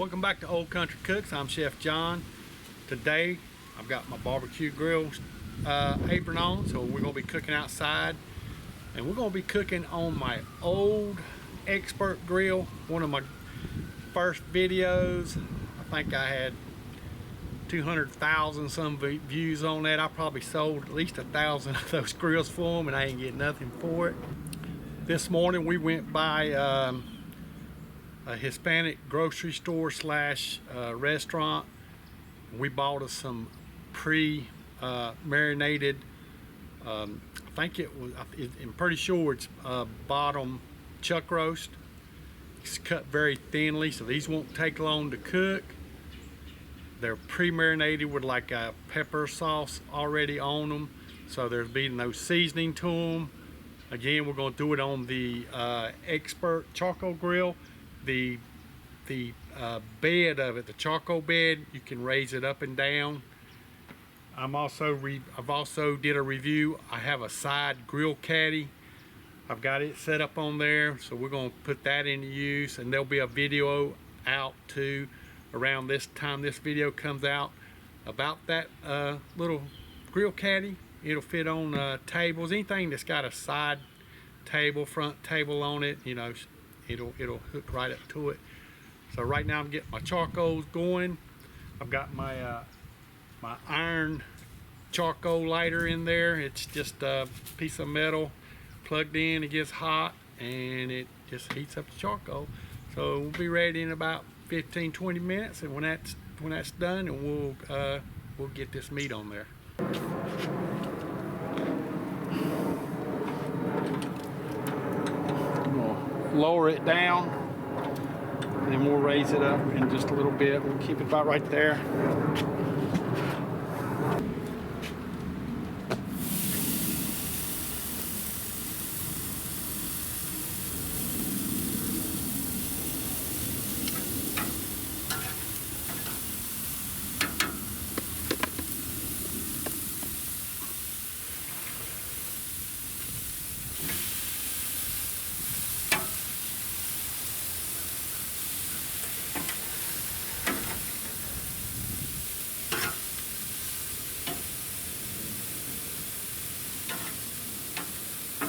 Welcome back to Old Country Cooks. I'm Chef John. Today I've got my barbecue grill apron on, so we're going to be cooking outside, and we're going to be cooking on my old expert grill. One of my first videos. I think I had 200,000 some views on that. I probably sold at least 1,000 of those grills for them, and I ain't getting nothing for it. This morning we went by a Hispanic grocery store slash restaurant. We bought us some pre-marinated, I think it was, I'm pretty sure it's bottom chuck roast. It's cut very thinly, so these won't take long to cook. They're pre-marinated with like a pepper sauce already on them, so there's be no seasoning to them. Again, we're going to do it on the expert charcoal grill. The bed of it, the charcoal bed, you can raise it up and down. I've also did a review. I have a side grill caddy. I've got it set up on there, so we're going to put that into use, and there'll be a video out too around this time this video comes out about that little grill caddy. It'll fit on tables, anything that's got a side table, front table on it, you know, it'll hook right up to it. So right now I'm getting my charcoals going. I've got my my iron charcoal lighter in there. It's just a piece of metal plugged in. It gets hot and it just heats up the charcoal. So we'll be ready in about 15-20 minutes, and when that's done, and we'll get this meat on there. Lower it down, and then we'll raise it up in just a little bit. We'll keep it about right there.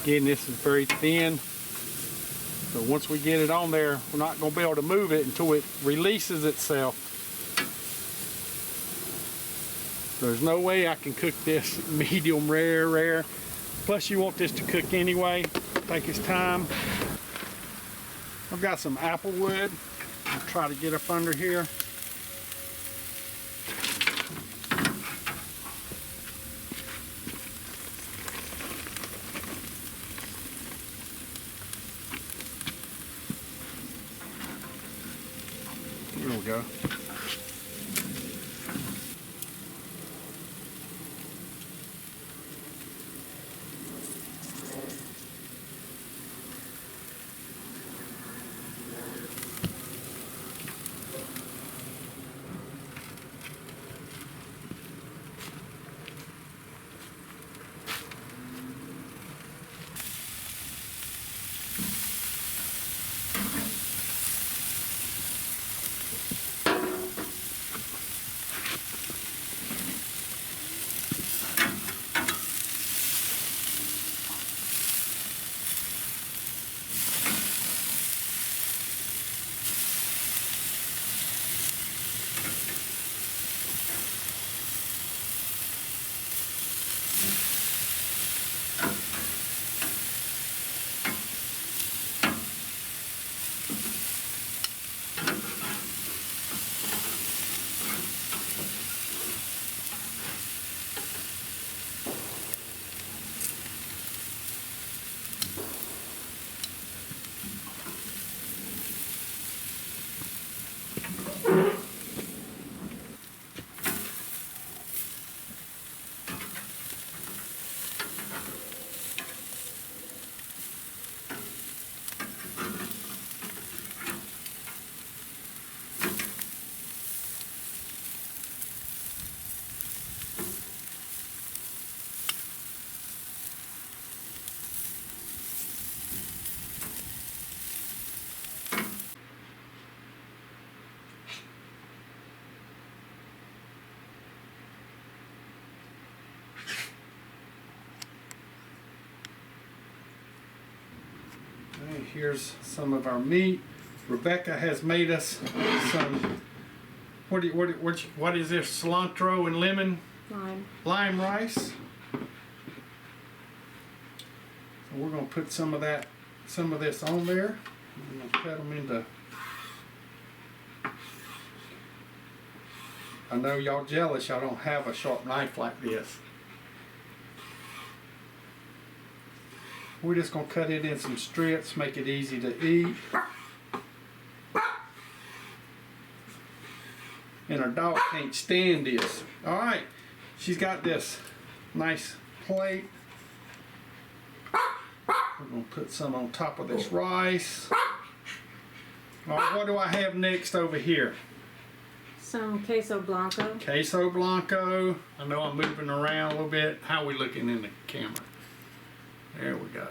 Again, this is very thin, so once we get it on there, we're not going to be able to move it until it releases itself. There's no way I can cook this medium rare. Plus you want this to cook anyway. Take its time. I've got some apple wood. I'll try to get up under here. There we go. here's some of our meat. Rebecca has made us some, what is this, cilantro and lemon? Lime rice. So we're gonna put some of this on there. I'm gonna cut them into, I know y'all jealous y'all don't have a sharp knife like this. We're just gonna cut it in some strips, make it easy to eat. And our dog can't stand this. All right, she's got this nice plate. We're gonna put some on top of this rice. All right, what do I have next over here? Some queso blanco. Queso blanco. I know I'm moving around a little bit. How are we looking in the camera? There we go.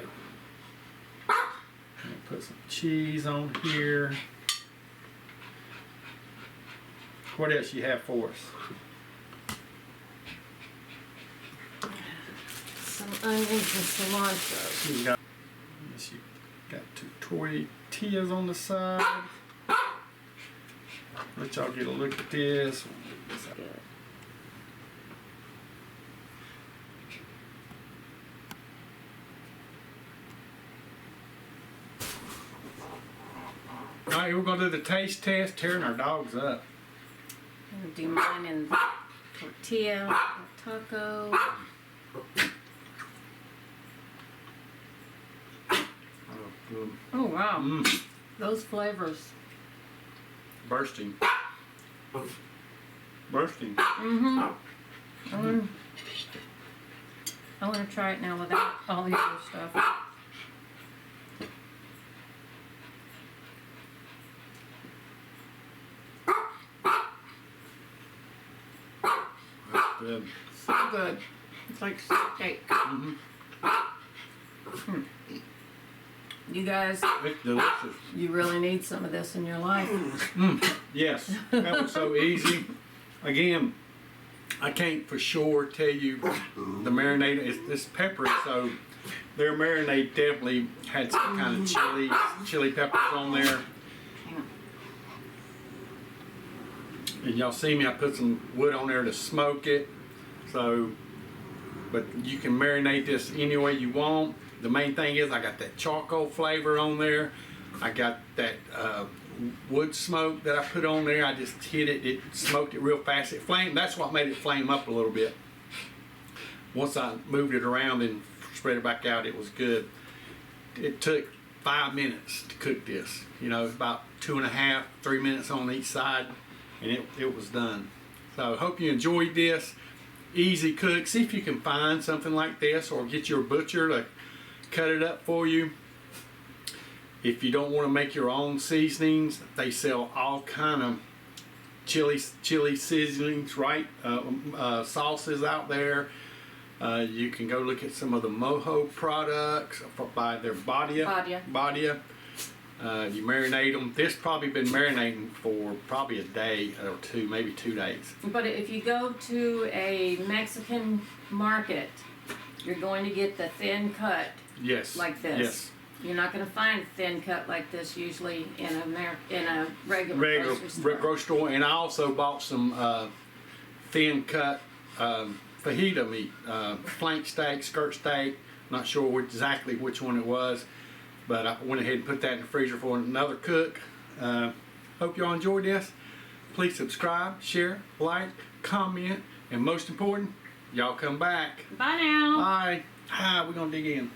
And put some cheese on here. What else you have for us? Some onions and cilantro. You got 2 tortillas on the side. Let y'all get a look at this. Good. All right, we're gonna do the taste test, tearing our dogs up. I'm gonna do mine in tortilla, taco. Oh wow, those flavors. Bursting. Bursting. I want to try it now without all the other stuff. That's good. So good. It's like steak. You guys, It's delicious. you really need some of this in your life. Yes, that was so easy. Again, I can't for sure tell you the marinade. It's peppery, so their marinade definitely had some kind of chili peppers on there. And y'all see me, I put some wood on there to smoke it. So, but you can marinate this any way you want. The main thing is I got that charcoal flavor on there. I got that wood smoke that I put on there. I just hit it, it smoked it real fast. It flamed, that's what made it flame up a little bit. Once I moved it around and spread it back out, it was good. It took 5 minutes to cook this. You know, about 2.5, 3 minutes on each side, and it was done. So I hope you enjoyed this. Easy cook. See if you can find something like this or get your butcher to cut it up for you. If you don't want to make your own seasonings, they sell all kind of chili seasonings, right? Sauces out there. You can go look at some of the Mojo products by their Badia. You marinate them. This probably been marinating for probably a day or two, maybe 2 days. But if you go to a Mexican market, you're going to get the thin cut. Yes. Like this. Yes. You're not going to find thin cut like this usually in a regular grocery store. Grocery store. And I also bought some thin cut fajita meat, flank steak, skirt steak. Not sure exactly which one it was, but I went ahead and put that in the freezer for another cook. Hope y'all enjoyed this. Please subscribe, share, like, comment, and most important, y'all come back. Bye now. Bye. Hi, we're gonna dig in.